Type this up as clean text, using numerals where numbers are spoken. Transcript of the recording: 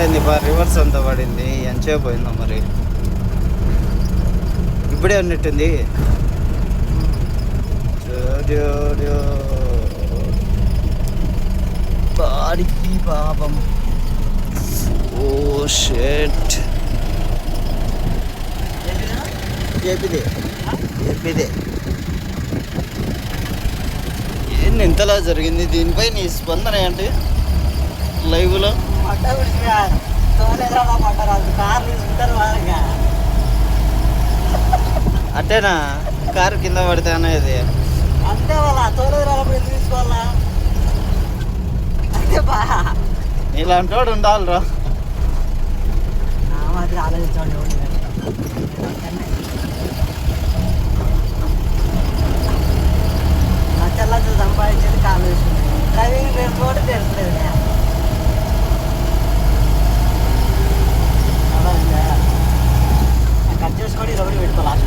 అయింది బా, రివర్స్ అంతా పడింది. ఎంతసేపు పోయిందో మరి. ఇప్పుడే ఉన్నట్టుంది. బాడికి పాపం. ఓ షెట్. ఏపీదే ఏంటి ఇంతలా జరిగింది? దీనిపై నీ స్పందన ఏంటి? లైవ్లో అట్టేనా? కారు కింద పడితే అనేది అంతే వాళ్ళ తోలేదు రానప్పుడు ఎందుకు తీసుకోవాలా? అంతే బా, ఇలాంటి వాడు ఉండాలిరా. నా మాదిరి ఆలోచించండి. లక్షలు సంపాదించేది కాలు డ్రైవింగ్ నేర్చుకోవడం తెలుసులేదు.